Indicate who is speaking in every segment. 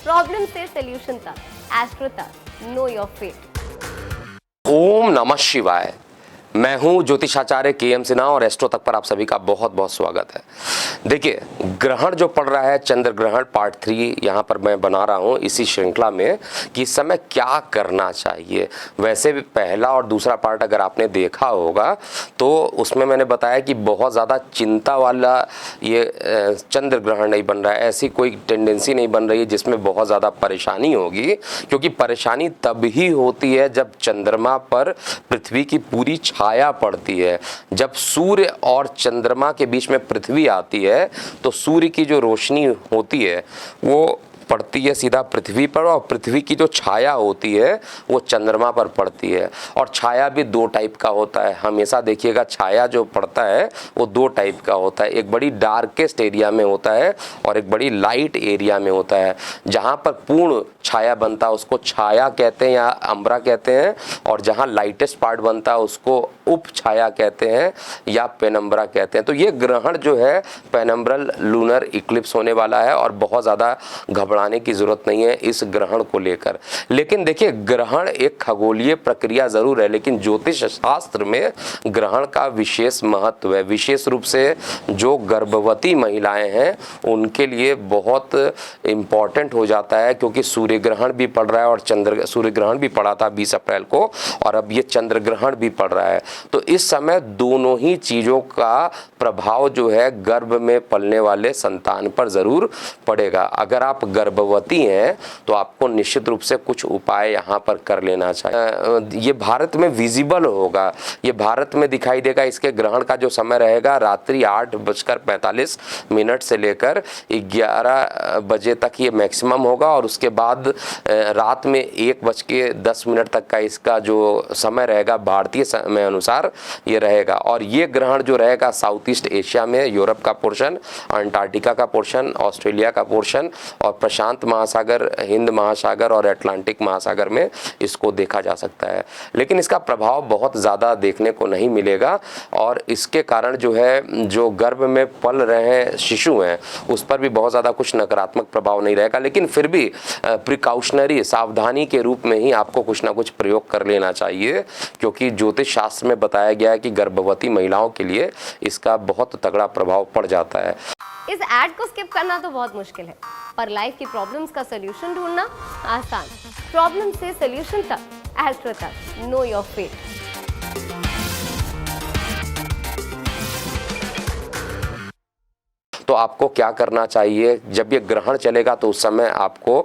Speaker 1: Problem से solution तक, astro तक, नो योर फेट।
Speaker 2: ओम नमः शिवाय। मैं हूं ज्योतिषाचार्य के.एम. सिन्हा और एस्ट्रो तक पर आप सभी का बहुत बहुत स्वागत है। देखिए, ग्रहण जो पड़ रहा है, चंद्र ग्रहण पार्ट 3 यहाँ पर मैं बना रहा हूँ इसी श्रृंखला में कि इस समय क्या करना चाहिए। वैसे भी पहला और दूसरा पार्ट अगर आपने देखा होगा तो उसमें मैंने बताया कि बहुत ज़्यादा चिंता वाला ये चंद्र ग्रहण नहीं बन रहा है, ऐसी कोई टेंडेंसी नहीं बन रही है जिसमें बहुत ज़्यादा परेशानी होगी, क्योंकि परेशानी तब ही होती है जब चंद्रमा पर पृथ्वी की पूरी छाया पड़ती है। जब सूर्य और चंद्रमा के बीच में पृथ्वी आती है तो सूर्य की जो रोशनी होती है वो पड़ती है सीधा पृथ्वी पर, और पृथ्वी की जो छाया होती है वो चंद्रमा पर पड़ती है। और छाया भी दो टाइप का होता है, हमेशा देखिएगा छाया जो पड़ता है वो दो टाइप का होता है। एक बड़ी डार्केस्ट एरिया में होता है और एक बड़ी लाइट एरिया में होता है। जहाँ पर पूर्ण छाया बनता है उसको छाया कहते हैं या अम्बरा कहते हैं, और जहाँ लाइटेस्ट पार्ट बनता है उसको उप छाया कहते हैं या पेनम्बरा कहते हैं। तो ये ग्रहण जो है पेनम्ब्रल लूनर इक्लिप्स होने वाला है और बहुत ज़्यादा घबराने की ज़रूरत नहीं है इस ग्रहण को लेकर। लेकिन देखिए, ग्रहण एक खगोलीय प्रक्रिया ज़रूर है, लेकिन ज्योतिष शास्त्र में ग्रहण का विशेष महत्व है। विशेष रूप से जो गर्भवती महिलाएं हैं उनके लिए बहुत इम्पॉर्टेंट हो जाता है, क्योंकि सूर्य ग्रहण भी पड़ रहा है और सूर्य ग्रहण भी पड़ा था 20 अप्रैल को, और अब ये चंद्र ग्रहण भी पड़ रहा है। तो इस समय दोनों ही चीज़ों का प्रभाव जो है गर्भ में पलने वाले संतान पर ज़रूर पड़ेगा। अगर आप गर्भवती हैं तो आपको निश्चित रूप से कुछ उपाय यहाँ पर कर लेना चाहिए। ये भारत में विजिबल होगा, ये भारत में दिखाई देगा। इसके ग्रहण का जो समय रहेगा रात्रि 8:45 से लेकर 11 बजे तक ये मैक्सिमम होगा, और उसके बाद रात में 1:10 तक का इसका जो समय रहेगा भारतीय समय अनुसार ये रहेगा। और ये ग्रहण जो रहेगा साउथ ईस्ट एशिया में, यूरोप का पोर्शन, अंटार्कटिका का पोर्शन, ऑस्ट्रेलिया का पोर्शन और प्रशांत महासागर, हिंद महासागर और अटलांटिक महासागर में इसको देखा जा सकता है। लेकिन इसका प्रभाव बहुत ज़्यादा देखने को नहीं मिलेगा, और इसके कारण जो है जो गर्भ में पल रहे हैं शिशु हैं उस पर भी बहुत ज़्यादा कुछ नकारात्मक प्रभाव नहीं रहेगा। लेकिन फिर भी प्रिकॉशनरी सावधानी के रूप में ही आपको कुछ ना कुछ प्रयोग कर लेना चाहिए, क्योंकि ज्योतिष शास्त्र में बताया गया है कि गर्भवती महिलाओं के लिए इसका बहुत तगड़ा प्रभाव पड़ जाता है।
Speaker 1: इस एड को स्किप करना तो बहुत मुश्किल है, पर लाइफ की प्रॉब्लम्स का सोल्यूशन ढूंढना आसान। प्रॉब्लम से सोल्यूशन तक, एस्ट्रो तक, नो योर फेट।
Speaker 2: तो आपको क्या करना चाहिए जब ये ग्रहण चलेगा? तो उस समय आपको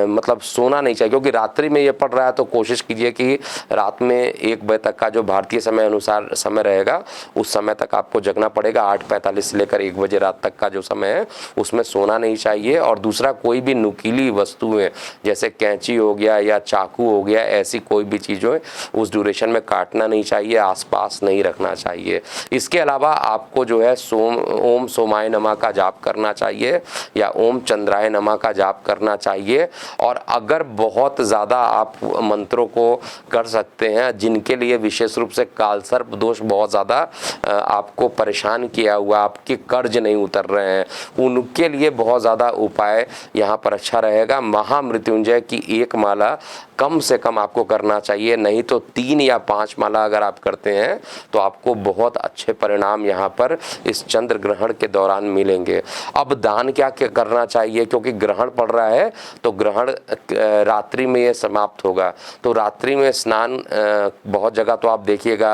Speaker 2: मतलब सोना नहीं चाहिए, क्योंकि रात्रि में ये पड़ रहा है। तो कोशिश कीजिए कि रात में 1 बजे तक का जो भारतीय समय अनुसार समय रहेगा उस समय तक आपको जगना पड़ेगा। 8:45 से लेकर 1 बजे रात तक का जो समय है उसमें सोना नहीं चाहिए। और दूसरा, कोई भी नुकीली वस्तुएं जैसे कैंची हो गया या चाकू हो गया, ऐसी कोई भी चीज़ें उस ड्यूरेशन में काटना नहीं चाहिए, आसपास नहीं रखना चाहिए। इसके अलावा आपको जो है ओम सोमाय नमः का जाप करना चाहिए या ओम चंद्राय नमः का जाप करना चाहिए। और अगर बहुत ज़्यादा आप मंत्रों को कर सकते हैं, जिनके लिए विशेष रूप से कालसर्प दोष बहुत ज़्यादा आपको परेशान किया हुआ, आपके कर्ज नहीं उतर रहे हैं, उनके लिए बहुत ज़्यादा उपाय यहाँ पर अच्छा रहेगा। महामृत्युंजय की 1 माला कम से कम आपको करना चाहिए, नहीं तो 3 या 5 माला अगर आप करते हैं तो आपको बहुत अच्छे परिणाम यहाँ पर इस चंद्र ग्रहण के दौरान मिलेंगे। अब दान क्या क्या करना चाहिए, क्योंकि ग्रहण पड़ रहा है तो ग्रहण रात्रि में ये समाप्त होगा। तो रात्रि में स्नान, बहुत जगह तो आप देखिएगा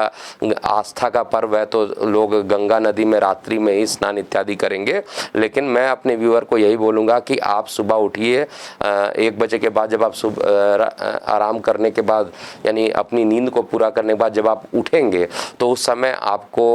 Speaker 2: आस्था का पर्व है तो लोग गंगा नदी में रात्रि में ही स्नान इत्यादि करेंगे। लेकिन मैं अपने व्यूअर को यही बोलूँगा कि आप सुबह उठिए 1 बजे के बाद, जब आप आराम करने के बाद यानी अपनी नींद को पूरा करने के बाद जब आप उठेंगे तो उस समय आपको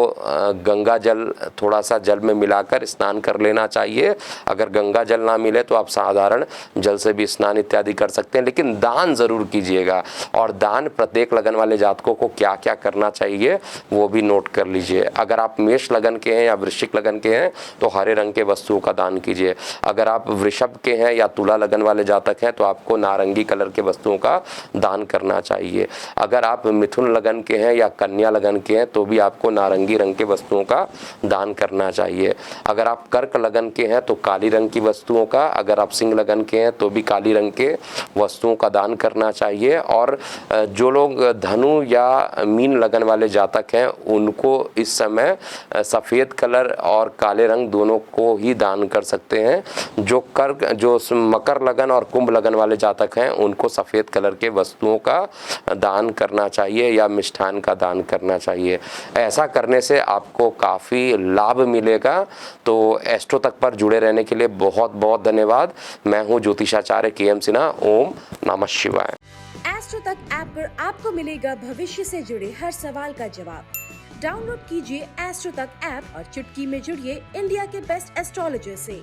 Speaker 2: गंगा जल थोड़ा सा जल में मिलाकर स्नान कर लेना चाहिए। अगर गंगा जल ना मिले तो आप साधारण जल से भी स्नान इत्यादि कर सकते हैं, लेकिन दान ज़रूर कीजिएगा। और दान प्रत्येक लगन वाले जातकों को क्या क्या करना चाहिए वो भी नोट कर लीजिए। अगर आप मेष लगन के हैं या वृश्चिक लगन के हैं तो हरे रंग के वस्तुओं का दान कीजिए। अगर आप वृषभ के हैं या तुला लगन वाले जातक हैं तो आपको नारंगी कलर के वस्तुओं का दान करना चाहिए। अगर आप मिथुन लगन के हैं या कन्या लगन के हैं तो भी आपको नारंगी रंग के वस्तुओं का दान करना चाहिए। अगर आप कर्क लगन के हैं तो काली रंग की वस्तुओं का, अगर आप सिंह लगन के हैं तो भी काली रंग के वस्तुओं का दान करना चाहिए। और जो लोग धनु या मीन लगन वाले जातक हैं उनको इस समय सफ़ेद कलर और काले रंग दोनों को ही दान कर सकते हैं। जो मकर लगन और कुंभ लगन वाले जातक हैं उनको सफ़ेद कलर के वस्तुओं का दान करना चाहिए या मिष्ठान का दान करना चाहिए। ऐसा करने से आपको काफ़ी लाभ मिलेगा। तो एस्ट्रो तक पर जुड़े रहने के लिए बहुत बहुत धन्यवाद। मैं हूँ ज्योतिषाचार्य KM सिन्हा। ओम नमः शिवाय।
Speaker 3: एस्ट्रो तक ऐप पर आपको मिलेगा भविष्य से जुड़े हर सवाल का जवाब। डाउनलोड कीजिए एस्ट्रो तक ऐप और चुटकी में जुड़िए इंडिया के बेस्ट एस्ट्रोलॉजर से।